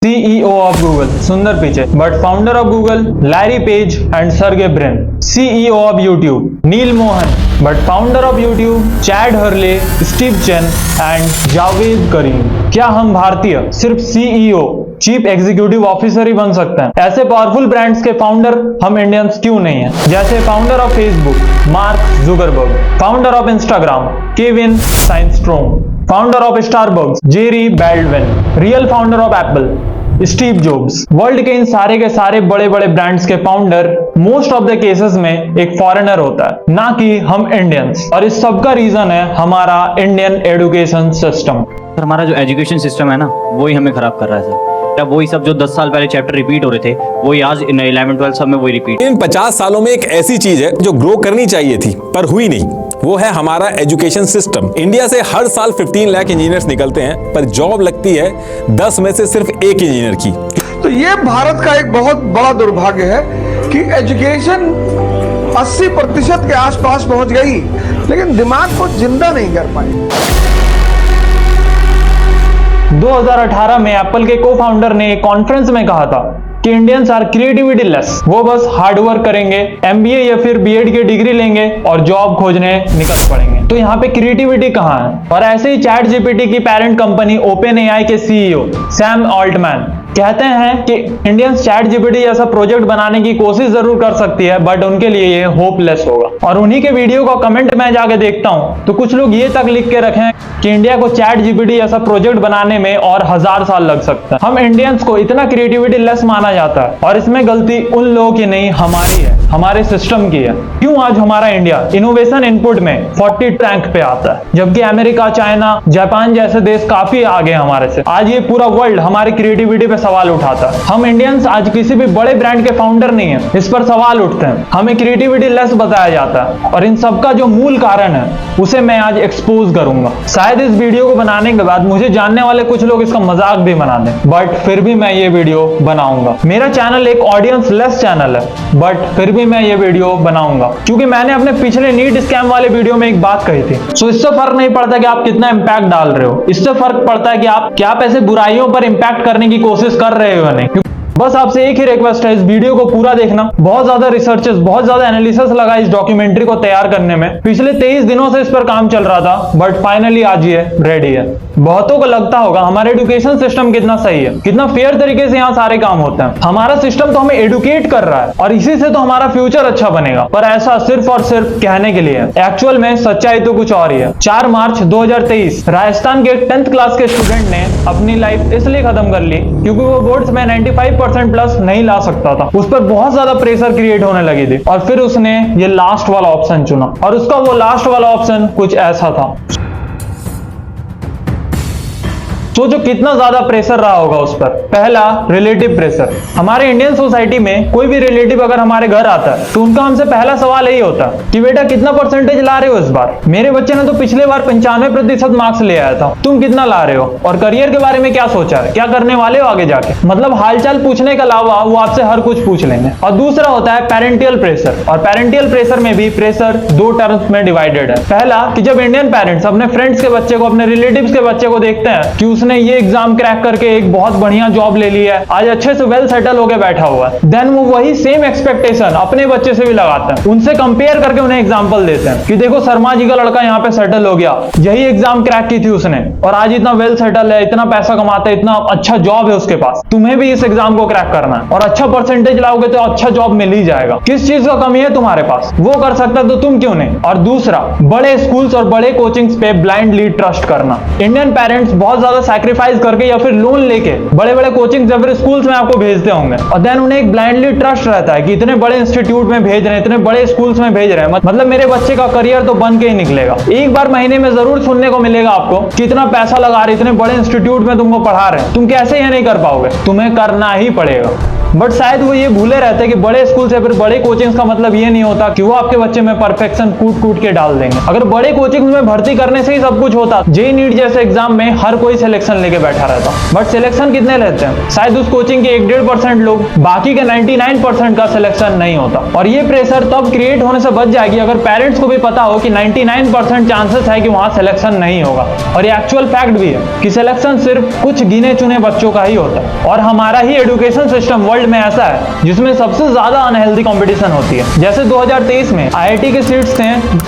CEO of Google, Sundar Pichai, but founder of Google, Larry Page and Sergey Brin. CEO of YouTube, Neil Mohan, but founder of YouTube, Chad Hurley, Steve Chen and Javed Karim. क्या हम भारतीय सिर्फ CEO, chief executive officer ही बन सकते हैं? ऐसे powerful brands के फाउंडर हम इंडियंस क्यों नहीं हैं? जैसे founder of Facebook, Mark Zuckerberg, founder of Instagram, Kevin Systrom, founder of Starbucks, Jerry Baldwin, real founder of Apple, Steve Jobs. World के इन सारे के सारे बड़े बड़े ब्रांड्स के founder most of the cases में एक फॉरेनर होता है, ना कि हम इंडियंस। और इस सब का रीजन है हमारा इंडियन एजुकेशन सिस्टम। सर हमारा जो एजुकेशन सिस्टम है ना, वही हमें खराब कर रहा है सर। अब वही सब जो 10 साल पहले चैप्टर रिपीट हो रहे थे, वही आज 11-12 सब में वही रिपीट। इन 50 सालों में एक ऐसी चीज है जो ग्रो करनी चाहिए थी पर हुई नहीं, वो है हमारा एजुकेशन सिस्टम। इंडिया से हर साल 15 लाख इंजीनियर्स निकलते हैं, पर जॉब लगती है 10 में से सिर्फ एक इंजीनियर की। तो ये भारत का एक बहुत बड़ा दुर्भाग्य है कि एजुकेशन 80% के आसपास पहुंच गई, लेकिन दिमाग को जिंदा नहीं कर पाई। 2018 में एप्पल के को फाउंडर ने एक कॉन्फ्रेंस में कहा था कि इंडियंस आर क्रिएटिविटी लेस। वो बस हार्ड वर्क करेंगे, MBA या फिर BEd की डिग्री लेंगे और जॉब खोजने निकल पड़ेंगे। तो यहाँ पे क्रिएटिविटी कहाँ है? और ऐसे ही चैट जीपीटी की पेरेंट कंपनी OpenAI के CEO सैम ऑल्टमैन कहते हैं कि इंडियंस चैट जीपीटी जैसा प्रोजेक्ट बनाने की कोशिश जरूर कर सकती है, बट उनके लिए ये होपलेस होगा। और उन्हीं के वीडियो का कमेंट मैं जाके देखता हूँ तो कुछ लोग ये तक लिख के रखे हैं कि इंडिया को चैट जीपीटी जैसा प्रोजेक्ट बनाने में और 1000 साल लग सकता है। हम इंडियंस को इतना क्रिएटिविटी लेस माना जाता है, और इसमें गलती उन लोगों की नहीं, हमारी है, हमारे सिस्टम की है। क्यों आज हमारा इंडिया इनोवेशन इनपुट में 40 रैंक पे आता है, जबकि अमेरिका, चाइना, जापान जैसे देश काफी आगे हमारे से। आज ये पूरा वर्ल्ड हमारी क्रिएटिविटी पे सवाल उठाता है। हम इंडियंस आज किसी भी बड़े ब्रांड के फाउंडर नहीं है, इस पर सवाल उठते हैं। हमें क्रिएटिविटी लेस बताया जाता है, और इन सब का जो मूल कारण है उसे मैं आज एक्सपोज करूंगा। शायद इस वीडियो को बनाने के बाद मुझे जानने वाले कुछ लोग इसका मजाक भी बना दें, बट फिर भी मैं ये वीडियो बनाऊंगा। मेरा चैनल एक ऑडियंस लेस चैनल है, बट फिर भी मैं ये वीडियो बनाऊंगा, क्योंकि मैंने अपने पिछले नीट स्कैम वाले वीडियो में एक बात कही थी। सो इससे फर्क नहीं पड़ता कि आप कितना इंपैक्ट डाल रहे हो, इससे फर्क पड़ता है कि आप क्या ऐसे बुराइयों पर इंपैक्ट करने की कोशिश कर रहे हो नहीं। बस आपसे एक ही रिक्वेस्ट है, इस वीडियो को पूरा देखना। बहुत ज्यादा रिसर्चेस, बहुत ज्यादा एनालिसिस लगा इस डॉक्यूमेंट्री को तैयार करने में। पिछले 23 दिनों से इस पर काम चल रहा था, बट फाइनली आज ये रेडी है। बहुतों को लगता होगा हमारा एजुकेशन सिस्टम कितना सही है, कितना फेयर तरीके से यहाँ सारे काम होते हैं। हमारा सिस्टम तो हमें एडुकेट कर रहा है, और इसी से तो हमारा फ्यूचर अच्छा बनेगा। पर ऐसा सिर्फ और सिर्फ कहने के लिए है, एक्चुअल में सच्चाई तो कुछ और ही है। 4 मार्च 2023 राजस्थान के 10th क्लास के स्टूडेंट ने अपनी लाइफ इसलिए खत्म कर ली क्योंकि वो बोर्ड्स में 95% प्लस नहीं ला सकता था। उस पर बहुत ज्यादा प्रेशर क्रिएट होने लगी थी, और फिर उसने ये लास्ट वाला ऑप्शन चुना, और उसका वो लास्ट वाला ऑप्शन कुछ ऐसा था। सोचो कितना ज्यादा प्रेशर रहा होगा उस पर। पहला, रिलेटिव प्रेशर। हमारे इंडियन सोसाइटी में कोई भी रिलेटिव अगर हमारे घर आता है तो उनका हमसे पहला सवाल यही होता है कि बेटा कितना परसेंटेज ला रहे हो इस बार? मेरे बच्चे ने तो पिछले बार 95% मार्क्स ले आया था, तुम कितना ला रहे हो? और करियर के बारे में क्या सोचा है, क्या करने वाले हो आगे जाके? मतलब हालचाल पूछने के अलावा वो आपसे हर कुछ पूछ लेंगे। और दूसरा होता है पेरेंटियल प्रेशर, और पेरेंटियल प्रेशर में भी प्रेशर 2 टर्म्स में डिवाइडेड है। पहला, कि जब इंडियन पेरेंट्स अपने फ्रेंड्स के बच्चे को, अपने रिलेटिव्स के बच्चे को देखते हैं कि उसने ये एग्जाम क्रैक करके एक बहुत बढ़िया जॉब ले ली है, आज अच्छे से वेल सेटल होकर बैठा हुआ है, देन वो वही सेम एक्सपेक्टेशन अपने बच्चे से भी लगाते हैं। उनसे कंपेयर करके उन्हें एग्जांपल देते हैं कि देखो शर्मा जी का लड़का यहाँ पे सेटल हो गया, यही एग्जाम क्रैक की थी उसने, और आज इतना वेल सेटल है, इतना पैसा कमाता है, इतना अच्छा जॉब है उसके पास। तुम्हें भी इस एग्जाम को क्रैक करना है, और अच्छा परसेंटेज लाओगे तो अच्छा जॉब मिल ही जाएगा। किस चीज का कमी है तुम्हारे पास? वो कर सकता है तो तुम क्यों नहीं? और दूसरा, बड़े स्कूल्स और बड़े कोचिंग्स पे ब्लाइंडली ट्रस्ट करना। इंडियन पेरेंट्स बहुत ज्यादा सैक्रिफाइस करके या फिर लोन लेके बड़े बड़े कोचिंग या फिर स्कूल्स में आपको भेजते होंगे, और देन उन्हें एक ब्लाइंडली ट्रस्ट रहता है कि इतने बड़े इंस्टीट्यूट में भेज रहे हैं, इतने बड़े स्कूल्स में भेज रहे हैं, मतलब मेरे बच्चे का करियर तो बन के ही निकलेगा। एक बार महीने में जरूर सुनने को मिलेगा आपको कि इतना पैसा लगा रहे, इतने बड़े इंस्टीट्यूट में तुमको पढ़ा रहे हैं, तुम कैसे ये नहीं कर पाओगे? तुम्हें करना ही पड़ेगा। बट शायद वो ये भूले रहते हैं कि बड़े स्कूल से फिर बड़े कोचिंग्स का मतलब ये नहीं होता कि वो आपके बच्चे में परफेक्शन कूट कूट के डाल देंगे। अगर बड़े कोचिंग्स में भर्ती करने से ही सब कुछ होता, जेईई नीट जैसे एग्जाम में हर कोई सिलेक्शन लेके बैठा रहता। बट सिलेक्शन कितने लेते हैं? शायद उस कोचिंग के 1-1.5% लोग, बाकी के 99% का सिलेक्शन नहीं होता। और ये प्रेशर तब क्रिएट होने से बच जाएगी अगर पेरेंट्स को भी पता हो कि 99% चांसेस है कि वहां सिलेक्शन नहीं होगा। और ये एक्चुअल फैक्ट भी है कि सिलेक्शन सिर्फ कुछ गिने चुने बच्चों का ही होता है। और हमारा ही एजुकेशन सिस्टम वर्ल्ड में ऐसा है जिसमें सबसे ज्यादा अनहेल्दी कंपटीशन होती है। जैसे 2023 में आईआईटी के सीट्स थे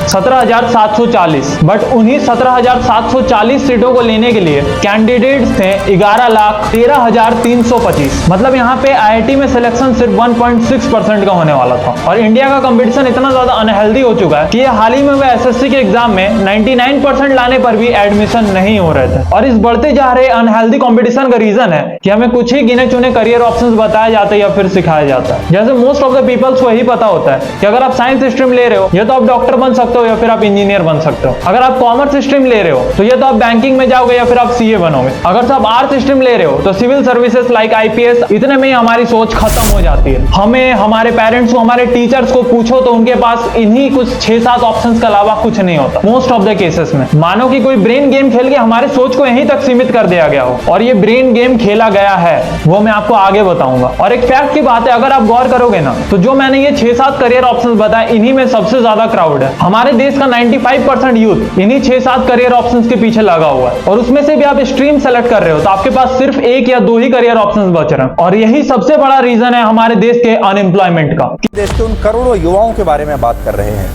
17,740, बट उन्हीं 17,740 सीटों को लेने के लिए कैंडिडेट्स थे 11,13,325। मतलब यहाँ पे आईआईटी में सिलेक्शन सिर्फ 1.6% का होने वाला था। और इंडिया का कंपटीशन इतना ज्यादा अनहेल्दी हो चुका है कि हाल ही में वे एसएससी के एग्जाम में 99% लाने पर भी एडमिशन नहीं हो रहे थे। और इस बढ़ते जा रहे अनहेल्दी कंपटीशन का रीजन है कि हमें कुछ ही गिने चुने करियर ऑप्शंस बताए जाते हैं या फिर सिखाया जाता है। जैसे मोस्ट ऑफ द पीपल्स को यही पता होता है कि अगर आप साइंस स्ट्रीम ले रहे हो या तो आप डॉक्टर बन सकते हो या फिर आप इंजीनियर बन सकते हो। अगर आप कॉमर्स स्ट्रीम ले रहे हो तो या तो आप बैंकिंग में जाओगे या फिर आप सीए बनोगे। अगर आप आर्ट्स स्ट्रीम ले रहे हो तो सिविल सर्विसेज लाइक आईपीएस, इतने में ही हमारी सोच खत्म हो जाती है। हमें, हमारे पेरेंट्स को, हमारे टीचर्स को पूछो तो उनके पास इन्हीं कुछ 6-7 ऑप्शंस के अलावा कुछ नहीं होता मोस्ट ऑफ द केसेस में। मानो कि कोई ब्रेन गेम खेल के हमारे सोच को यहीं तक सीमित कर दिया गया हो। और ये ब्रेन गेम खेला गया है वो मैं आपको आगे बताऊंगा। और एक फैक्ट की बात है, अगर आप गौर करोगे ना तो जो मैंने ये 6-7 करियर ऑप्शंस बताए इन्हीं में सबसे ज्यादा क्राउड है। हमारे देश का 95% यूथ इन्हीं 6-7 करियर ऑप्शंस के पीछे लगा हुआ है। और उसमें से भी आप स्ट्रीम सेलेक्ट कर रहे हो तो आपके पास सिर्फ 1 या 2 ही करियर ऑप्शंस बच रहे हैं। और यही सबसे बड़ा रीजन है हमारे देश के अनएम्प्लॉयमेंट का। देश के उन करोड़ों युवाओं के बारे में बात कर रहे हैं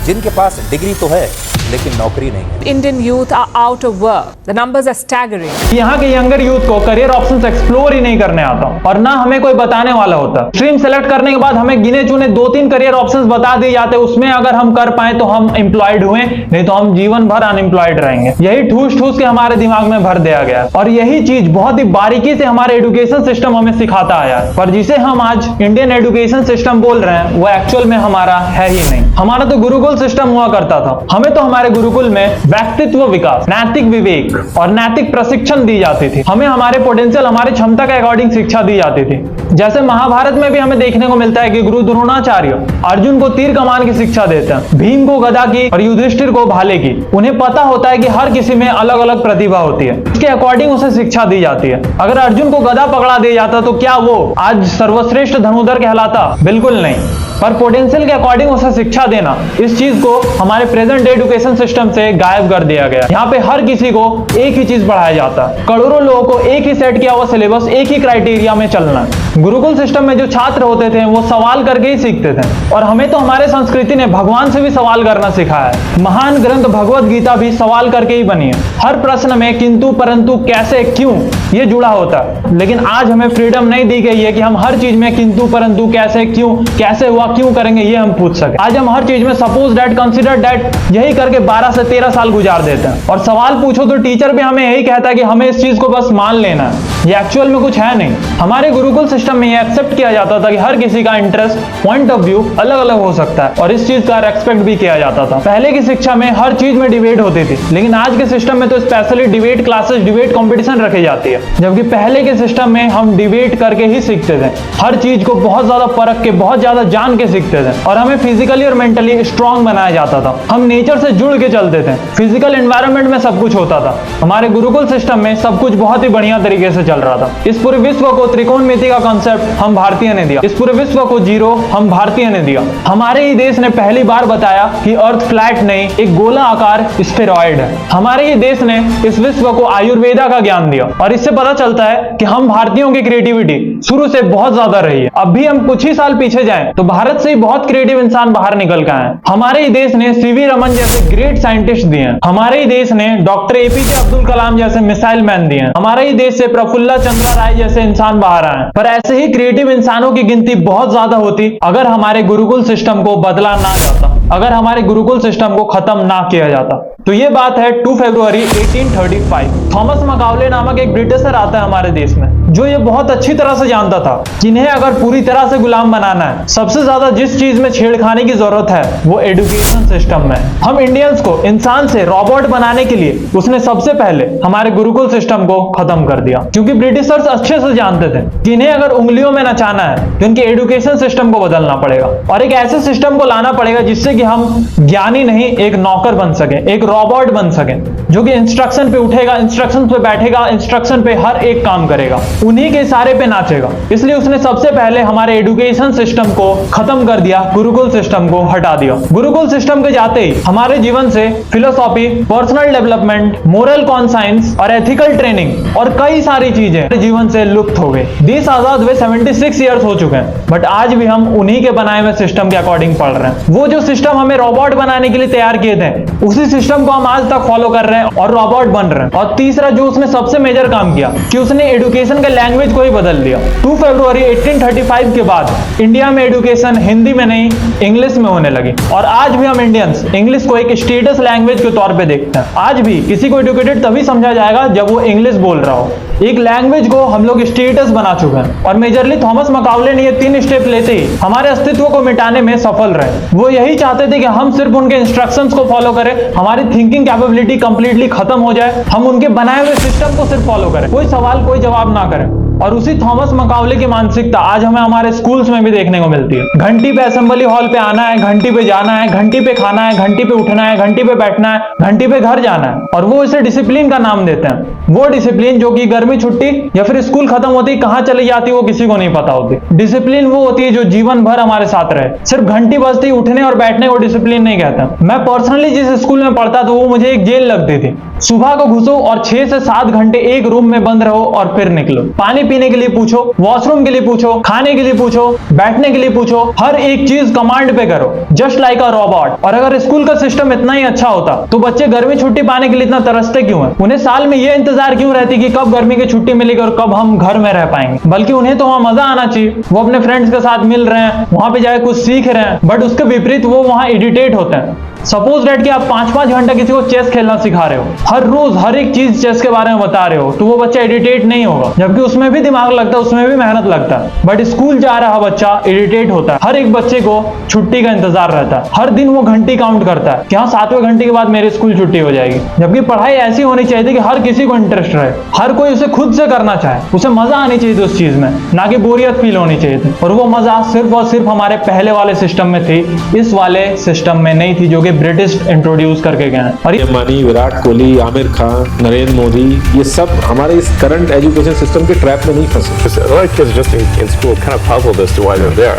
जिनके पास डिग्री तो है लेकिन नौकरी नहीं है। Indian youth are out of work. The numbers are staggering. यहाँ के यंगर यूथ को करियर ऑप्शंस एक्सप्लोर ही नहीं करने आता और ना हमें कोई बताने वाला होता। स्ट्रीम सेलेक्ट करने के बाद हमें गिने चुने 2-3 करियर ऑप्शंस बता दिए जाते, उसमें अगर हम कर पाए तो हम एम्प्लॉयड हुए, नहीं तो हम जीवन भर अनएम्प्लॉयड रहेंगे। यही ठूस ठूस के हमारे दिमाग में भर दिया गया और यही चीज बहुत ही बारीकी से हमारे एजुकेशन सिस्टम हमें सिखाता आया है। पर जिसे हम आज इंडियन एजुकेशन सिस्टम बोल रहे हैं वो एक्चुअल में हमारा है ही नहीं। हमारा तो गुरुकुल सिस्टम हुआ करता था। हमें तो हमारे गुरुकुल में व्यक्तित्व विकास, नैतिक विवेक और नैतिक प्रशिक्षण दी जाती थी। हमें हमारे पोटेंशियल, हमारी क्षमता के अकॉर्डिंग शिक्षा दी जाती थी। जैसे महाभारत में भी हमें देखने को मिलता है कि गुरु द्रोणाचार्य अर्जुन को तीर कमान की शिक्षा देते हैं, भीम को गदा की और युधिष्ठिर को भाले की। उन्हें पता होता है कि हर किसी में अलग अलग प्रतिभा होती है, उसके अकॉर्डिंग उसे शिक्षा दी जाती है। अगर अर्जुन को गदा पकड़ा दिया जाता तो क्या वो आज सर्वश्रेष्ठ धनुर्धर कहलाता? बिल्कुल नहीं। पर पोटेंशियल के अकॉर्डिंग उसे शिक्षा देना, इस चीज को हमारे प्रेजेंट एजुकेशन सिस्टम से गायब कर दिया गया। यहाँ पे हर किसी को एक ही चीज पढ़ाया जाता है, करोड़ों लोगों को एक ही सेट किया हुआ सिलेबस, एक ही क्राइटेरिया में चलना है। गुरुकुल सिस्टम में जो छात्र होते थे वो सवाल करके ही सीखते थे और हमें तो हमारे संस्कृति ने भगवान से भी सवाल करना सिखाया है। महान ग्रंथ भगवत गीता भी सवाल करके ही बनी है। हर प्रश्न में किंतु परंतु कैसे क्यों ये जुड़ा होता है। लेकिन आज हमें फ्रीडम नहीं दी गई है कि हम हर चीज में किंतु परंतु कैसे क्यों, कैसे हुआ, क्यों करेंगे ये हम पूछ सके। आज हम हर चीज में सपोज दैट, कंसीडर दैट यही करके 12 से 13 साल गुजार देते हैं। और सवाल पूछो तो टीचर भी हमें यही कहता है कि हमें इस चीज को बस मान लेना है। ये एक्चुअल में कुछ है नहीं। हमारे गुरुकुल सिस्टम में ये एक्सेप्ट किया जाता था कि हर किसी का इंटरेस्ट, पॉइंट ऑफ व्यू अलग अलग हो सकता है और इस चीज का रेस्पेक्ट भी किया जाता था। पहले की शिक्षा में हर चीज में डिबेट होती थी, लेकिन आज के सिस्टम में तो specially debate classes, debate competition रखी जाती है, जबकि पहले के सिस्टम में हम डिबेट करके ही सीखते थे। हर चीज को बहुत ज्यादा परख के, बहुत ज्यादा जान के सीखते थे और हमें फिजिकली और मेंटली स्ट्रांग बनाया जाता था। हम नेचर से जुड़ के चलते थे, फिजिकल एनवायरनमेंट में सब कुछ होता था। हमारे गुरुकुल सिस्टम में सब कुछ बहुत ही बढ़िया तरीके से चल रहा था। इस पूरे विश्व को त्रिकोणमिति का कॉन्सेप्ट हम भारतीय ने दिया, इस पूरे विश्व को जीरो हम भारतीय ने दिया। हमारे ही देश ने पहली बार बताया कि अर्थ फ्लैट नहीं, एक गोला आकार स्फेरॉइड है। हमारे ही देश ने इस विश्व को आयुर्वेदा का ज्ञान दिया और इससे पता चलता है कि हम भारतीयों की क्रिएटिविटी शुरू से बहुत ज्यादा रही है। अब भी हम कुछ ही साल पीछे जाएं तो भारत से ही बहुत क्रिएटिव इंसान बाहर निकल के आए हैं। हमारे ही देश ने सीवी रमन जैसे ग्रेट साइंटिस्ट दिए हैं। हमारे ही देश ने डॉक्टर एपीजे अब्दुल कलाम जैसे मिसाइल मैन दिए हैं। हमारे ही देश से प्रफुल्ला चंद्रा राय जैसे इंसान बाहर आए हैं। पर ऐसे ही क्रिएटिव इंसानों की गिनती बहुत ज्यादा होती अगर हमारे गुरुकुल सिस्टम को बदला ना जाता, अगर हमारे गुरुकुल सिस्टम को खत्म ना किया जाता। तो ये बात है 2 फरवरी 1835। थॉमस मकाउले नामक एक ब्रिटिशर आता है हमारे देश में, जो ये बहुत अच्छी तरह से जानता था कि इन्हें अगर पूरी तरह से गुलाम बनाना है, सबसे ज्यादा जिस चीज में छेड़खानी की जरूरत है वो एजुकेशन सिस्टम में। हम इंडियंस को इंसान से रोबोट बनाने के लिए उसने सबसे पहले हमारे गुरुकुल सिस्टम को खत्म कर दिया, क्योंकि ब्रिटिशर्स अच्छे से जानते थे कि इन्हें अगर उंगलियों में नचाना है तो इनके एजुकेशन सिस्टम को बदलना पड़ेगा और एक ऐसे सिस्टम को लाना पड़ेगा जिससे कि हम ज्ञानी नहीं एक नौकर बन सके, एक रोबोट बन सके, जो कि इंस्ट्रक्शन पे उठेगा, इंस्ट्रक्शन पे बैठेगा, इंस्ट्रक्शन पे हर एक काम करेगा, उन्हीं के इशारे पे नाचेगा। इसलिए उसने सबसे पहले हमारे एजुकेशन सिस्टम को खत्म कर दिया, गुरुकुल सिस्टम को हटा दिया। गुरुकुल सिस्टम के जाते ही हमारे जीवन से philosophy, personal development, moral conscience और एथिकल ट्रेनिंग और कई सारी चीजें जीवन से लुप्त हो गई। देश आजाद हुए 76 ईयर्स हो चुके हैं, बट आज भी हम उन्हीं के बनाए हुए सिस्टम के अकॉर्डिंग पढ़ रहे हैं। वो जो सिस्टम हमें रोबोट बनाने के लिए तैयार किए थे, उसी सिस्टम को हम आज तक फॉलो कर रहे हैं और रोबोट बन रहे हैं। और तीसरा जो उसने सबसे मेजर काम किया कि उसने एजुकेशन के लैंग्वेज को ही बदल दिया। 2 फरवरी 1835 के बाद इंडिया में एजुकेशन हिंदी में नहीं इंग्लिश में होने लगी और आज भी हम इंडियंस इंग्लिश को एक स्टेटस लैंग्वेज के तौर पे देखते हैं। आज भी किसी को एजुकेटेड तभी समझा जाएगा जब वो इंग्लिश बोल रहा हो। एक लैंग्वेज को हम लोग स्टेटस बना चुके हैं और मेजरली थॉमस मकाउले ने ये 3 स्टेप लेते ही हमारे अस्तित्व को मिटाने में सफल रहे। वो यही चाहते थे कि हम सिर्फ उनके इंस्ट्रक्शंस को फॉलो करें, हमारी थिंकिंग कैपेबिलिटी कंप्लीटली खत्म हो जाए, हम उनके बनाए हुए सिस्टम को सिर्फ फॉलो करें, कोई सवाल कोई जवाब ना करें। और उसी थॉमस मकाउले की मानसिकता आज हमें हमारे स्कूल्स में भी देखने को मिलती है। घंटी पे असेंबली हॉल पे आना है, घंटी पे जाना है, घंटी पे खाना है, घंटी पे उठना है, घंटी पे बैठना है, घंटी पे घर जाना है, और वो इसे डिसिप्लिन का नाम देते हैं। वो डिसिप्लिन जो कि गर्मी छुट्टी या फिर स्कूल खत्म होती कहां चली जाती वो किसी को नहीं पता होती। डिसिप्लिन वो होती है जो जीवन भर हमारे साथ रहे। सिर्फ घंटी बजती उठने और बैठने को डिसिप्लिन नहीं कहते। मैं पर्सनली जिस स्कूल में पढ़ता था वो मुझे एक जेल लगती थी। सुबह को घुसो और 6 से 7 घंटे एक रूम में बंद रहो और फिर निकलो। पानी पीने के लिए पूछो, वॉशरूम के लिए पूछो, खाने के लिए पूछो, बैठने के लिए पूछो, हर एक चीज कमांड पे करो, जस्ट लाइक अ रोबोट। और अगर स्कूल का सिस्टम इतना ही अच्छा होता तो बच्चे गर्मी छुट्टी पाने के लिए इतना तरसते क्यों हैं? उन्हें साल में ये इंतजार क्यों रहती कि कब गर्मी की छुट्टी मिलेगी और कब हम घर में रह पाएंगे? बल्कि उन्हें तो वहां मजा आना चाहिए। वो अपने फ्रेंड्स के साथ मिल रहे हैं, वहां पे जाके कुछ सीख रहे हैं, बट उसके विपरीत वो वहां इरिटेट होते हैं। सपोज डेट कि आप 5-5 घंटा किसी को चेस खेलना सिखा रहे हो, हर रोज हर एक चीज चेस के बारे में बता रहे हो, तो वो बच्चा इरिटेट नहीं होगा, जबकि उसमें भी दिमाग लगता है, उसमें भी मेहनत लगता है। बट स्कूल जा रहा बच्चा इरिटेट होता है। हर एक बच्चे को छुट्टी का इंतजार रहता है, हर दिन वो घंटी काउंट करता है कि हाँ 7वें घंटे के बाद मेरी स्कूल छुट्टी हो जाएगी। जबकि पढ़ाई ऐसी होनी चाहिए थी कि हर किसी को इंटरेस्ट रहे, हर कोई उसे खुद से करना चाहे, उसे मजा आनी चाहिए थी उस चीज में, ना कि बोरियत फील होनी चाहिए थी। और वो मजा सिर्फ और सिर्फ हमारे पहले वाले सिस्टम में थी, इस वाले सिस्टम में नहीं थी जो कि ब्रिटिश इंट्रोड्यूस करके गए हैं। और अंबानी, विराट कोहली, आमिर खान, नरेंद्र मोदी, ये सब हमारे इस करंट एजुकेशन सिस्टम के ट्रैप में नहीं फंसे। A lot of kids just in school kind of puzzled as to why they're there.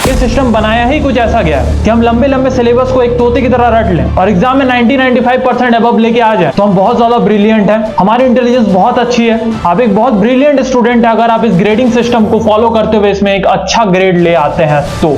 ये सिस्टम बनाया ही कुछ ऐसा गया है कि हम लंबे लंबे सिलेबस को एक तोते की तरह रट लें और एग्जाम में 90-95% अबव लेके आ जाए तो हम बहुत ज्यादा ब्रिलियंट हैं, हमारी इंटेलिजेंस बहुत अच्छी है। आप एक बहुत ब्रिलियंट स्टूडेंट है अगर आप इस ग्रेडिंग सिस्टम को फॉलो करते हुए इसमें एक अच्छा ग्रेड ले आते हैं तो।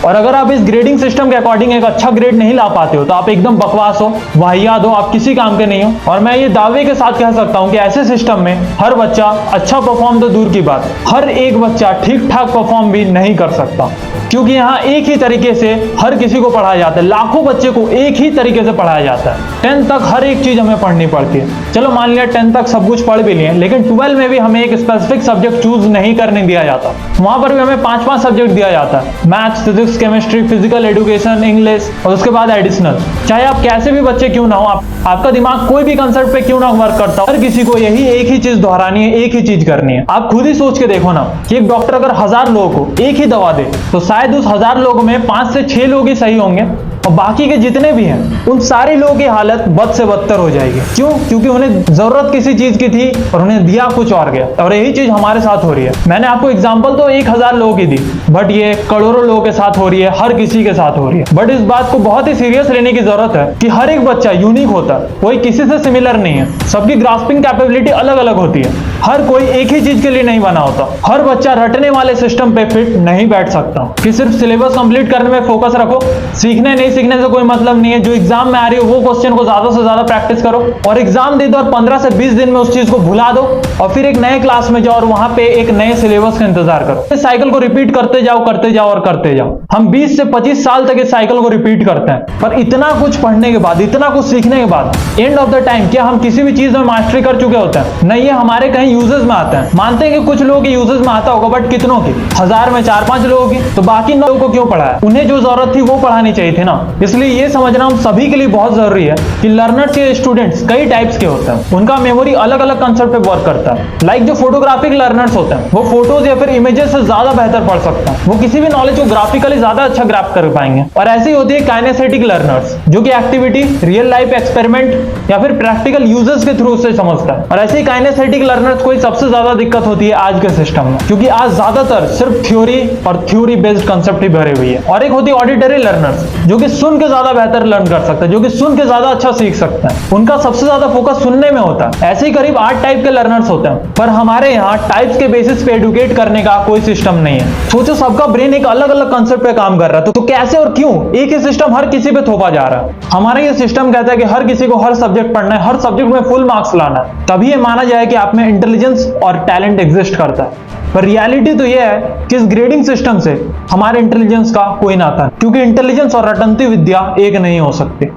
और अगर आप इस ग्रेडिंग सिस्टम के अकॉर्डिंग एक अच्छा ग्रेड नहीं ला पाते हो तो आप एकदम बकवास हो, वाहियात हो, आप किसी काम के नहीं हो। और मैं ये दावे के साथ कह सकता हूं कि ऐसे सिस्टम में हर बच्चा अच्छा परफॉर्म तो दूर की बात, हर एक बच्चा ठीक ठाक परफॉर्म भी नहीं कर सकता, क्योंकि यहाँ एक ही तरीके से हर किसी को पढ़ाया जाता है। लाखों बच्चे को एक ही तरीके से पढ़ाया जाता है। 10th तक हर एक चीज हमें पढ़नी पड़ती है। चलो मान लिया 10th तक सब कुछ पढ़ भी लिए, लेकिन 12 में भी हमें एक स्पेसिफिक सब्जेक्ट चूज नहीं करने दिया जाता। वहां पर भी हमें 5-5 सब्जेक्ट दिया जाता है, maths, physics, chemistry, physical education, English, और उसके बाद एडिशनल। चाहे आप कैसे भी बच्चे क्यों ना हो, आपका दिमाग कोई भी कंसेप्ट पे क्यों ना वर्क करता हो, हर किसी को यही एक ही चीज दोहरानी है, एक ही चीज करनी है। आप खुद ही सोच के देखो ना कि एक डॉक्टर अगर 1000 लोगों को एक ही दवा दे तो शायद उस 1000 लोगों में 5 से 6 लोग ही सही होंगे और बाकी के जितने भी हैं उन सारे लोगों की हालत बद से बदतर हो जाएगी। क्यों? क्योंकि उन्हें जरूरत किसी चीज की थी और उन्हें दिया कुछ और गया। और यही चीज हमारे साथ हो रही है। मैंने आपको एग्जांपल तो 1000 लोगों की दी, बट ये करोड़ों लोगों के साथ हो रही है, हर किसी के साथ हो रही है। बट इस बात को बहुत ही सीरियस लेने की जरूरत है कि हर एक बच्चा यूनिक होता है, कोई किसी से सिमिलर नहीं है। सबकी ग्रास्पिंग कैपेबिलिटी अलग अलग होती है, हर कोई एक ही चीज के लिए नहीं बना होता। हर बच्चा रटने वाले सिस्टम पे फिट नहीं बैठ सकता कि सिर्फ सिलेबस कंप्लीट करने में फोकस रखो, सीखने नहीं सीखने से कोई मतलब नहीं है। जो एग्जाम में आ रही है वो क्वेश्चन को ज्यादा से ज्यादा प्रैक्टिस करो और एग्जाम दे दो और 15 से 20 दिन में उस चीज को भुला दो और फिर एक नए क्लास में जाओ और वहां पे एक नए सिलेबस का इंतजार करो। इस साइकिल को रिपीट करते जाओ और करते जाओ। हम 20 से 25 साल तक इस साइकिल को रिपीट करते हैं, पर इतना कुछ पढ़ने के बाद, इतना कुछ सीखने के बाद एंड ऑफ द टाइम क्या हम किसी भी चीज में मास्टरी कर चुके होते हैं? नहीं, ये हमारे कहीं यूजेस में आते हैं। मानते हैं कि कुछ लोगों के यूजेस में आता होगा, बट कितनों की? 1000 में 4-5 लोगों की। तो बाकी 9 लोगों को क्यों पढ़ाया? उन्हें जो जरूरत थी वो पढ़ानी चाहिए थी ना। इसलिए ये समझना हम सभी के लिए बहुत जरूरी है कि लर्नर्स के स्टूडेंट्स कई टाइप्स के होते हैं। उनका मेमोरी अलग अलग कंसेप्ट पे वर्क करता है। लाइक जो फोटोग्राफिक लर्नर्स होते हैं वो फोटोज या फिर इमेजेस से ज्यादा बेहतर पढ़ सकते हैं। वो किसी भी नॉलेज को ग्राफिकली ज्यादा अच्छा ग्रैप कर पाएंगे। और ऐसी होती है काइनेस्थेटिक लर्नर्स, जो कि एक्टिविटी, रियल लाइफ एक्सपेरिमेंट या फिर प्रैक्टिकल यूजर्स के थ्रू से समझता है। और ऐसे काइनेस्थेटिक लर्नर्स को सबसे ज्यादा दिक्कत होती है आज के सिस्टम में, क्योंकि आज ज्यादातर सिर्फ थ्योरी और थ्योरी बेस्ड कंसेप्ट ही भरे हुई है। और एक होती है ऑडिटरी लर्नर्स, जो कि सुन के ज्यादा बेहतर लर्न कर सकते हैं, जो कि सुन के ज्यादा अच्छा सीख सकते हैं। उनका सबसे ज्यादा फोकस सुनने में होता है। ऐसे ही करीब 8 टाइप के लर्नर्स होते हैं, पर हमारे यहाँ टाइप्स के बेसिस पे एडुकेट करने का कोई सिस्टम नहीं है। सोचो, सबका ब्रेन एक अलग अलग कंसेप्ट पे काम कर रहा है, तो कैसे और क्यों एक ही सिस्टम हर किसी पे थोपा जा रहा है? हमारा ये सिस्टम कहता है कि हर किसी को हर सब्जेक्ट पढ़ना है, हर सब्जेक्ट में फुल मार्क्स लाना है, तभी ये माना जाए कि आप में इंटेलिजेंस और टैलेंट एग्जिस्ट करता है। पर रियलिटी तो यह है कि इस ग्रेडिंग सिस्टम से हमारे इंटेलिजेंस का कोई नाता नहीं, क्योंकि इंटेलिजेंस और रटंती विद्या एक नहीं हो सकती।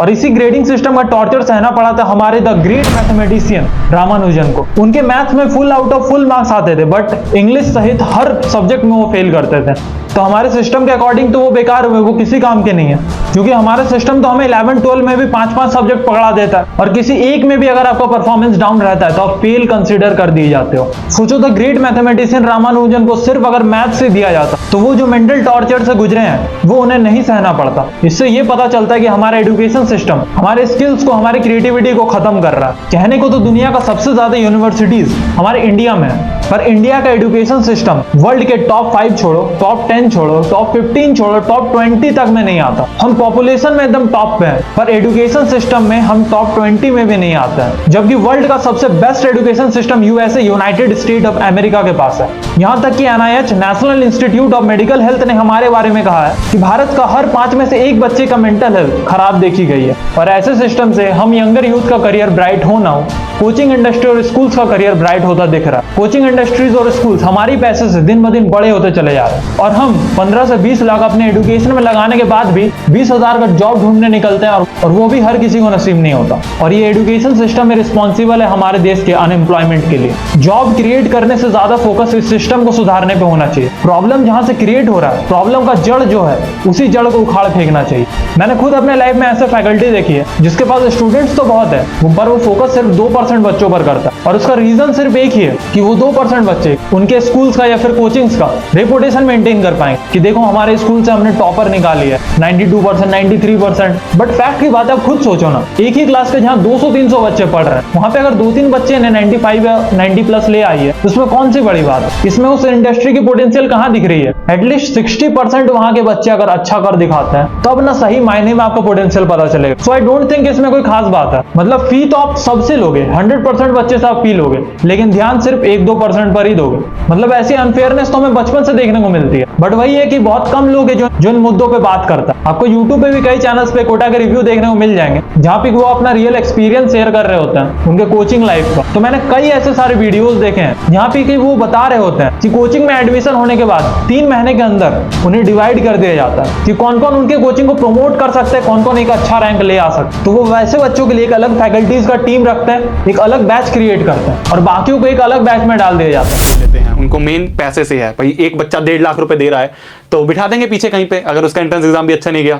और इसी ग्रेडिंग सिस्टम का टॉर्चर सहना पड़ा था हमारे द ग्रेट मैथमेटिशियन रामानुजन को। उनके मैथ्स में full out of full marks आते थे, बट इंग्लिश सहित हर सब्जेक्ट में वो फेल करते थे। तो हमारे सिस्टम के अकॉर्डिंग तो वो बेकार हुए, वो किसी काम के नहीं है, क्योंकि हमारा सिस्टम तो हमें 11-12 में भी 5-5 सब्जेक्ट पकड़ा देता है, और किसी एक में भी अगर आपका परफॉर्मेंस डाउन रहता है तो आप फेल कंसीडर कर दिए जाते हो। सोचो, द ग्रेट मैथमेटिशियन रामानुजन को सिर्फ अगर मैथ से दिया जाता तो वो जो मेंटल टॉर्चर से गुजरे हैं वो उन्हें नहीं सहना पड़ता। इससे ये पता चलता है कि हमारा एजुकेशन सिस्टम हमारे स्किल्स को, हमारी क्रिएटिविटी को खत्म कर रहा है। कहने को तो दुनिया का सबसे ज्यादा यूनिवर्सिटीज हमारे इंडिया में है, पर इंडिया का एजुकेशन सिस्टम वर्ल्ड के टॉप 5 छोड़ो, टॉप 10 छोड़ो, टॉप 15 छोड़ो, टॉप 20 तक में नहीं आता। हम पॉपुलेशन में एकदम टॉप पे हैं, पर एजुकेशन सिस्टम में हम टॉप 20 में भी नहीं आते हैं। जबकि वर्ल्ड का सबसे best education system USA, United state of America के पास है। यहाँ तक कि NIH, national institute of medical health ने हमारे बारे में कहा है कि भारत का हर 5 में से 1 बच्चे का मेंटल हेल्थ खराब देखी गई है। और ऐसे सिस्टम से हम यंगर यूथ का करियर ब्राइट हो ना हो, कोचिंग इंडस्ट्री और स्कूल्स का करियर ब्राइट होता दिख रहा है। कोचिंग इंडस्ट्रीज और स्कूल्स हमारी पैसे से दिन ब दिन बड़े होते चले जा रहे हैं, और हम 15 से 20 लाख अपने एजुकेशन में लगाने के बाद भी 20,000 का जॉब ढूंढने निकलते हैं, और वो भी हर किसी को नसीब नहीं होता। और ये एजुकेशन सिस्टम में रिस्पॉन्सिबल है हमारे देश के अनएम्प्लॉयमेंट के लिए। जॉब क्रिएट करने से ज्यादा फोकस इस सिस्टम को सुधारने पे होना चाहिए। प्रॉब्लम जहां से क्रिएट हो रहा है, प्रॉब्लम का जड़ जो है, उसी जड़ को उखाड़ फेंकना चाहिए। मैंने खुद अपने लाइफ में ऐसे फैकल्टी देखी है जिसके पास स्टूडेंट्स तो बहुत है, पर वो फोकस सिर्फ 2% बच्चों पर करता है। और उसका रीजन सिर्फ एक ही है कि वो 2% बच्चे उनके स्कूल्स का या फिर कोचिंग्स का रेपुटेशन मेंटेन कर पाएंगे कि देखो हमारे स्कूल से हमने टॉपर निकाली है, 92%, 93%। बट फैक्ट की बात है, आप खुद सोचो ना, एक ही क्लास के जहाँ 200-300 बच्चे पढ़ रहे हैं, वहां पे अगर 2-3 बच्चे ने 95 या 90 प्लस ले आई है, तो उसमें कौन सी बड़ी बात है? इसमें उस इंडस्ट्री की पोटेंशियल कहाँ दिख रही है? एटलीस्ट 60% वहां के बच्चे अगर अच्छा कर दिखाते हैं, तब ना सही मायने में आपका पोटेंशियल पता चलेगा। सो आई डोंट थिंक इसमें कोई खास बात है। मतलब फी तो आप सबसे लोगे, 100% बच्चे से आप फी लोगे, लेकिन ध्यान सिर्फ 1-2% पर ही दोगे। मतलब ऐसी अनफेयरनेस तो हमें बचपन से देखने को मिलती है। बट वही है कि बहुत कम लोग हैं जो इन मुद्दों पे बात करता है। आपको यूट्यूब पे भी कई चैनल्स पे कोटा के रिव्यू देखने को मिल जाएंगे, जहाँ पे वो अपना रियल एक्सपीरियंस शेयर कर रहे होते हैं उनके कोचिंग लाइफ का। तो मैंने कई ऐसे सारे वीडियोस देखे हैं जहाँ पे कि वो बता रहे होते हैं कि कोचिंग में एडमिशन होने के बाद 3 महीने के अंदर उन्हें डिवाइड कर दिया जाता है कि कौन कौन उनके कोचिंग को प्रमोट कर सकते हैं, कौन कौन एक अच्छा रैंक ले आ सकते हैं। तो वो वैसे बच्चों के लिए एक अलग फैकल्टीज का टीम रखते हैं, एक अलग बैच क्रिएट करते हैं, और बाकियों को एक अलग बैच में डाल दिया जाता है। देते हैं उनको मेन पैसे से है भाई। एक बच्चा 1.5 लाख रुपए दे रहा है तो बिठा देंगे पीछे कहीं पे, अगर उसका एंट्रेंस एग्जाम भी अच्छा नहीं गया,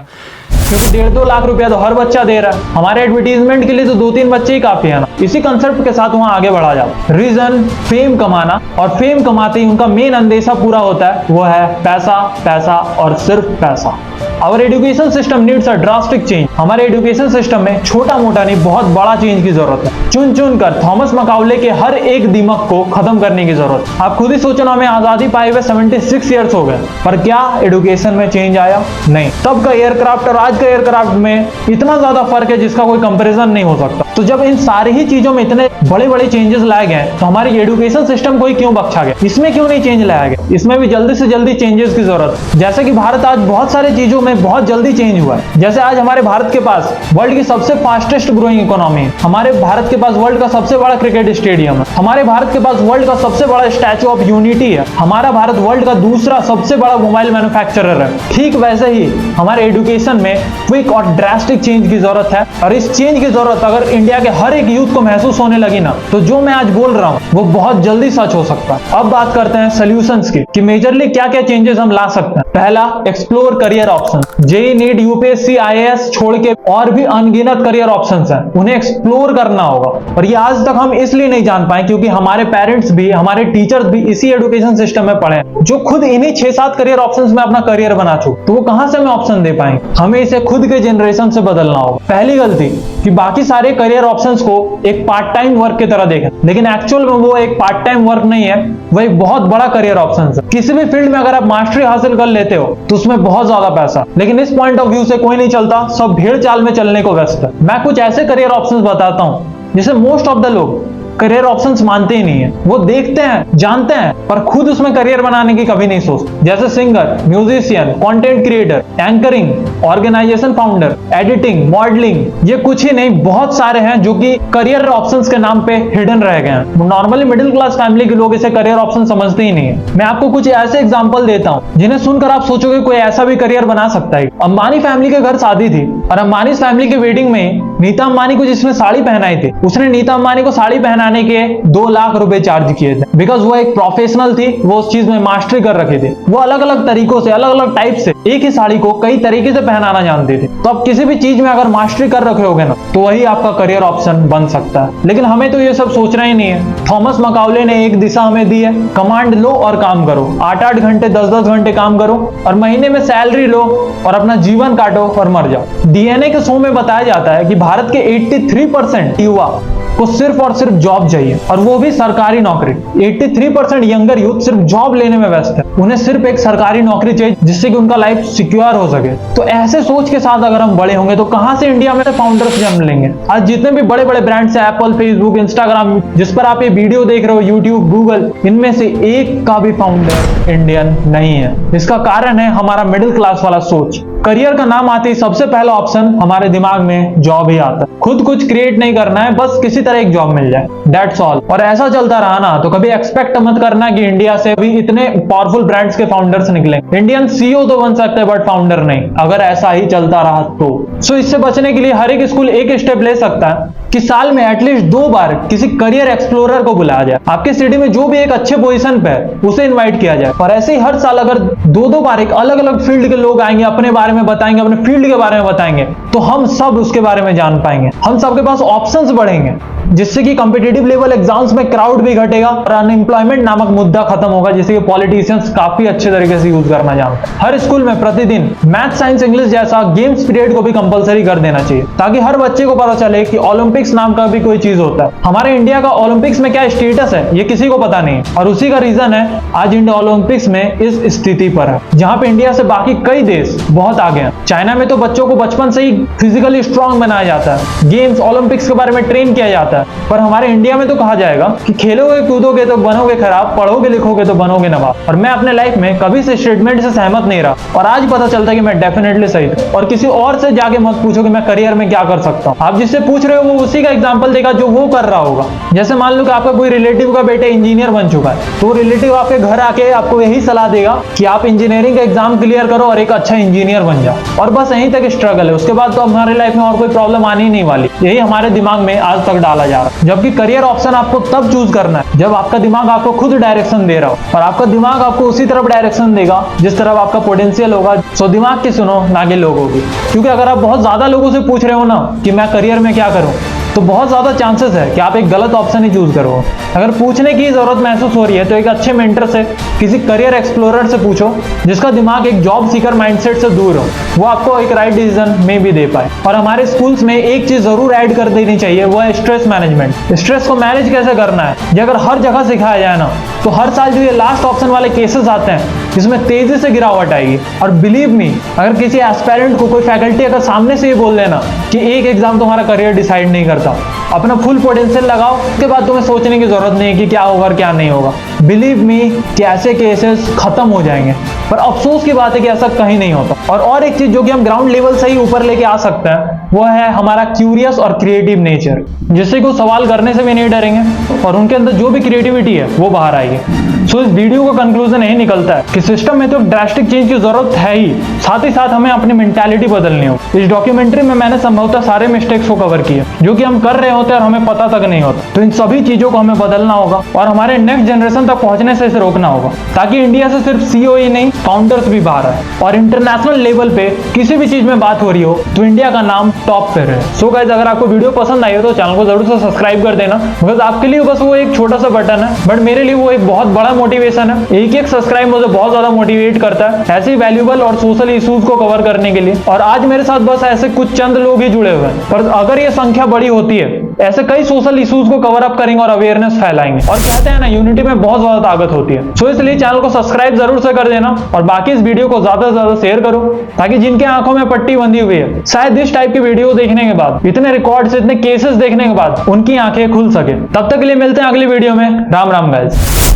क्योंकि 1.5-2 लाख रुपया तो हर बच्चा दे रहा है। हमारे एडवर्टीजमेंट के लिए तो 2-3 बच्चे ही काफी है ना। इसी कंसेप्ट के साथ वहां आगे बढ़ा जाता है। रीजन फेम कमाना, और फेम कमाते ही उनका मेन अंदेशा पूरा होता है, वो है पैसा, पैसा और सिर्फ पैसा। Our education system needs a drastic change. हमारे एजुकेशन सिस्टम में छोटा मोटा नहीं, बहुत बड़ा चेंज की जरूरत है। चुन चुन कर थॉमस मकाउले के हर एक दिमाग को खत्म करने की जरूरत है। आप खुद ही सोचो ना, हमें आजादी पाए हुए 76 ईयर्स हो गए, पर क्या क्या एजुकेशन में चेंज आया? नहीं। तब का एयरक्राफ्ट और आज का एयरक्राफ्ट में इतना ज्यादा फर्क है जिसका कोई कंपैरिजन नहीं हो सकता। तो जब इन सारी ही चीजों में इतने बड़े बड़े चेंजेस लाए गए तो हमारी एजुकेशन सिस्टम को ही क्यों बख्शा गया? इसमें क्यों नहीं चेंज लाया गया? इसमें भी जल्दी से जल्दी चेंजेस की जरूरत है। जैसे कि भारत आज बहुत सारे चीजों में बहुत जल्दी चेंज हुआ है। जैसे आज हमारे भारत के पास वर्ल्ड की सबसे फास्टेस्ट ग्रोइंग इकोनॉमी है, हमारे भारत के पास वर्ल्ड का सबसे बड़ा क्रिकेट स्टेडियम है, हमारे भारत के पास वर्ल्ड का सबसे बड़ा स्टैचू ऑफ यूनिटी है, हमारा भारत वर्ल्ड का दूसरा सबसे बड़ा मोबाइल मैन्युफैक्चरर है। ठीक वैसे ही हमारे एजुकेशन में क्विक और ड्रास्टिक चेंज की जरूरत है, और इस चेंज की जरूरत अगर इंडिया के हर एक यूथ को महसूस होने लगी ना, तो जो मैं आज बोल रहा हूँ वो बहुत जल्दी सच हो सकता है। अब बात करते हैं सॉल्यूशंस की कि मेजरली क्या क्या चेंजेस हम ला सकते हैं। पहला, explore career option. JEE, NEET, UPSC, IAS छोड़ के और भी अनगिनत करियर ऑप्शंस हैं, उन्हें एक्सप्लोर करना होगा। और ये आज तक हम इसलिए नहीं जान पाए क्योंकि हमारे पेरेंट्स भी, हमारे टीचर्स भी इसी एजुकेशन सिस्टम में पढ़े हैं, जो खुद इन्हीं 6-7 करियर ऑप्शंस में अपना करियर बना चुके। तो वो कहां से हमें ऑप्शन दे पाएंगे? हमें इसे खुद के जनरेशन से बदलना होगा। पहली गलती कि बाकी सारे करियर ऑप्शंस को एक पार्ट टाइम वर्क की तरह देखें, लेकिन एक्चुअल में वो एक पार्ट टाइम वर्क नहीं है, वो एक बहुत बड़ा करियर ऑप्शन है। किसी भी फील्ड में अगर आप मास्टरी हासिल कर लेते हो तो उसमें बहुत ज्यादा पैसा, लेकिन इस पॉइंट ऑफ व्यू से कोई नहीं चलता, सब भीड़ चाल में चलने को व्यस्त है। मैं कुछ ऐसे करियर ऑप्शंस बताता हूं जिसे मोस्ट ऑफ द लोग करियर ऑप्शंस मानते ही नहीं है। वो देखते हैं, जानते हैं, पर खुद उसमें करियर बनाने की कभी नहीं सोचते। जैसे singer, musician, content creator, anchoring, organisation founder, editing, modelling, ये कुछ ही नहीं बहुत सारे हैं जो कि करियर ऑप्शंस के नाम पे हिडन रह गए हैं। नॉर्मली मिडिल क्लास फैमिली के लोग इसे करियर ऑप्शन समझते ही नहीं है। मैं आपको कुछ ऐसे एग्जांपल देता हूं जिन्हें सुनकर आप सोचोगे कोई ऐसा भी करियर बना सकता है। अंबानी फैमिली के घर शादी थी और अंबानी फैमिली के वेडिंग में नीता अंबानी को जिसने साड़ी पहनाई थी, उसने नीता अंबानी को साड़ी पहनाने के 2 लाख रुपए चार्ज किए थे, बिकॉज वो एक प्रोफेशनल थी, वो उस चीज में मास्टरी कर रखे थे। वो अलग अलग तरीकों से, अलग अलग टाइप से एक ही साड़ी को कई तरीके से पहनाना जानते थे। तो आप किसी भी चीज में अगर मास्टरी कर रखे होगे ना, तो वही आपका करियर ऑप्शन बन सकता है। लेकिन हमें तो ये सब सोचना ही नहीं है। थॉमस मकाउले ने एक दिशा हमें दी है, कमांड लो और काम करो। 8-8 घंटे, 10-10 घंटे काम करो और महीने में सैलरी लो और अपना जीवन काटो और मर जाओ। डीएनए के शो में बताया जाता है कि भारत के 83% युवा को सिर्फ और सिर्फ जॉब चाहिए, और वो भी सरकारी नौकरी। 83% यंगर यूथ सिर्फ जॉब लेने में व्यस्त है। उन्हें सिर्फ एक सरकारी नौकरी चाहिए जिससे कि उनका लाइफ सिक्योर हो सके। तो ऐसे सोच के साथ अगर हम बड़े होंगे तो कहां से इंडिया में फाउंडर्स जन्म लेंगे? आज जितने भी बड़े बड़े ब्रांड्स हैं, एप्पल, फेसबुक, इंस्टाग्राम, जिस पर आप ये वीडियो देख रहे हो, यूट्यूब, गूगल, इनमें से एक का भी फाउंडर इंडियन नहीं है। इसका कारण है हमारा मिडिल क्लास वाला सोच। करियर का नाम आते ही सबसे पहला ऑप्शन हमारे दिमाग में जॉब ही आता है। खुद कुछ क्रिएट नहीं करना है, बस किसी तरह एक जॉब मिल जाए, दैट्स ऑल। और ऐसा चलता रहा ना तो कभी एक्सपेक्ट मत करना कि इंडिया से भी इतने पावरफुल ब्रांड्स के फाउंडर्स निकले। इंडियन सीईओ तो बन सकते हैं बट फाउंडर नहीं, अगर ऐसा ही चलता रहा तो। सो इससे बचने के लिए हर एक स्कूल एक स्टेप ले सकता है कि साल में एटलीस्ट 2 बार किसी करियर एक्सप्लोरर को बुलाया जाए। आपके सिटी में जो भी एक अच्छे पोजीशन पे है उसे इनवाइट किया जाए, और ऐसे ही हर साल अगर 2-2 बार एक अलग अलग फील्ड के लोग आएंगे, अपने बारे में बताएंगे, अपने फील्ड के बारे में बताएंगे, तो हम सब उसके बारे में जान पाएंगे। हम सबके पास ऑप्शंस बढ़ेंगे, जिससे कि कॉम्पिटिटिव लेवल एग्जाम्स में क्राउड भी घटेगा और अनएम्प्लॉयमेंट नामक मुद्दा खत्म होगा, जिसे पॉलिटिशियंस काफी अच्छे तरीके से यूज करना जानते हैं। हर स्कूल में प्रतिदिन मैथ, साइंस, इंग्लिश जैसा गेम्स पीरियड को भी कंपलसरी कर देना चाहिए, ताकि हर बच्चे को पता चले कि ओलंपिक्स नाम का भी कोई चीज होता है। हमारे इंडिया का ओलंपिक्स में क्या स्टेटस है ये किसी को पता नहीं है, और उसी का रीजन है आज इंडिया ओलंपिक्स में इस स्थिति पर है, जहां पे इंडिया से बाकी कई देश बहुत आगे हैं। चाइना में तो बच्चों को बचपन से ही फिजिकली स्ट्रांग बनाया जाता है, गेम्स, ओलंपिक्स के बारे में ट्रेन किया जाता है, पर हमारे इंडिया में तो कहा जाएगा कि खेलोगे कूदोगे तो बनोगे खराब, पढ़ोगे लिखोगे तो बनोगे नवाब। और मैं अपने लाइफ में कभी से स्टेटमेंट से सहमत नहीं रहा, और आज पता चलता है कि मैं डेफिनेटली सही था। और किसी और से जाके मत पूछो कि मैं करियर में क्या कर सकता हूँ। आप जिससे पूछ रहे हो वो उसी का एग्जाम्पल देगा जो वो कर रहा होगा। जैसे मान लो कि आपका कोई रिलेटिव का बेटा इंजीनियर बन चुका है, तो रिलेटिव आपके घर आके आपको यही सलाह देगा कि आप इंजीनियरिंग का एग्जाम क्लियर करो और एक अच्छा इंजीनियर बन जाओ, और बस यहीं तक स्ट्रगल है। उसके बाद तो हमारे लाइफ में और कोई प्रॉब्लम आनी ही नहीं वाली। यही हमारे दिमाग में आज तक डाला जा रहा है। जबकि करियर ऑप्शन आपको तब चूज करना है जब आपका दिमाग आपको खुद डायरेक्शन दे रहा हो, और आपका दिमाग आपको उसी तरफ डायरेक्शन देगा जिस तरफ आपका पोटेंशियल होगा। सो दिमाग की सुनो, ना कि लोगों की। क्योंकि अगर आप बहुत ज्यादा लोगों से पूछ रहे हो ना कि मैं करियर में क्या करूं, तो बहुत ज्यादा चांसेस है कि आप एक गलत ऑप्शन ही चूज करो। अगर पूछने की जरूरत महसूस हो रही है तो एक अच्छे मेंटर से, किसी करियर एक्सप्लोरर से पूछो जिसका दिमाग एक जॉब सीकर माइंडसेट से दूर हो, वो आपको एक राइट डिसीजन में भी दे पाए। और हमारे स्कूल्स में एक चीज जरूर ऐड कर देनी चाहिए, वो है स्ट्रेस मैनेजमेंट। स्ट्रेस को मैनेज कैसे करना है ये अगर हर जगह सिखाया जाए ना, तो हर साल जो ये लास्ट ऑप्शन वाले केसेस आते हैं इसमें तेजी से गिरावट आएगी। और बिलीव मी, अगर किसी एस्पायरेंट को कोई फैकल्टी अगर सामने से ये बोल देना कि एक एग्जाम तुम्हारा करियर डिसाइड नहीं करता, अपना फुल पोटेंशियल लगाओ, उसके बाद तुम्हें सोचने की जरूरत नहीं है कि क्या होगा और क्या नहीं होगा। बिलीव मी कि ऐसे केसेस खत्म हो जाएंगे। पर अफसोस की बात है कि ऐसा कहीं नहीं होता। और एक चीज जो कि हम ग्राउंड लेवल से ही ऊपर लेके आ सकते हैं, वो है हमारा क्यूरियस और क्रिएटिव नेचर, जिससे को सवाल करने से भी नहीं डरेंगे और उनके अंदर जो भी क्रिएटिविटी है वो बाहर आएगी। सो इस वीडियो का कंक्लूजन यही निकलता है कि सिस्टम में तो ड्रास्टिक चेंज की जरूरत है ही, साथ ही साथ हमें अपनी मेंटालिटी बदलनी हो। इस डॉक्यूमेंट्री में मैंने संभवतः सारे मिस्टेक्स को कवर किए जो कि हम कर रहे होते हैं और हमें पता तक नहीं होता। तो इन सभी चीजों को हमें बदलना होगा और हमारे नेक्स्ट जनरेशन तक पहुंचने से इसे रोकना होगा, ताकि इंडिया से सिर्फ सीईओ ही नहीं, फाउंडर्स भी बाहर आए और इंटरनेशनल लेवल पे किसी भी चीज में बात हो रही हो तो इंडिया का नाम टॉप पे रहे। सो गाइस, अगर आपको वीडियो पसंद आई हो तो चैनल को जरूर से सब्सक्राइब कर देना, बिकॉज आपके लिए बस वो एक छोटा सा बटन है, बट मेरे लिए वो एक बहुत बड़ा मोटिवेशन है। एक सब्सक्राइब मुझे बहुत ज्यादा मोटिवेट करता है ऐसे वैल्यूबल और सोशल इश्यूज को कवर करने के लिए। और आज मेरे साथ बस ऐसे कुछ चंद लोग ही जुड़े हुए हैं, पर अगर ये संख्या बड़ी होती है, ऐसे कई सोशल इश्यूज को कवर अप करेंगे और अवेयरनेस फैलाएंगे। और कहते हैं ना, यूनिटी में बहुत ज्यादा ताकत होती है। सो इसलिए चैनल को सब्सक्राइब जरूर से कर देना और बाकी इस वीडियो को ज्यादा से ज्यादा शेयर करो, ताकि जिनके आंखों में पट्टी बंधी हुई है, शायद इस टाइप की वीडियो देखने के बाद, इतने रिकॉर्ड्स, इतने केसेस देखने के बाद उनकी आंखें खुल सके। तब तक के लिए मिलते हैं अगली वीडियो में। राम राम गाइस।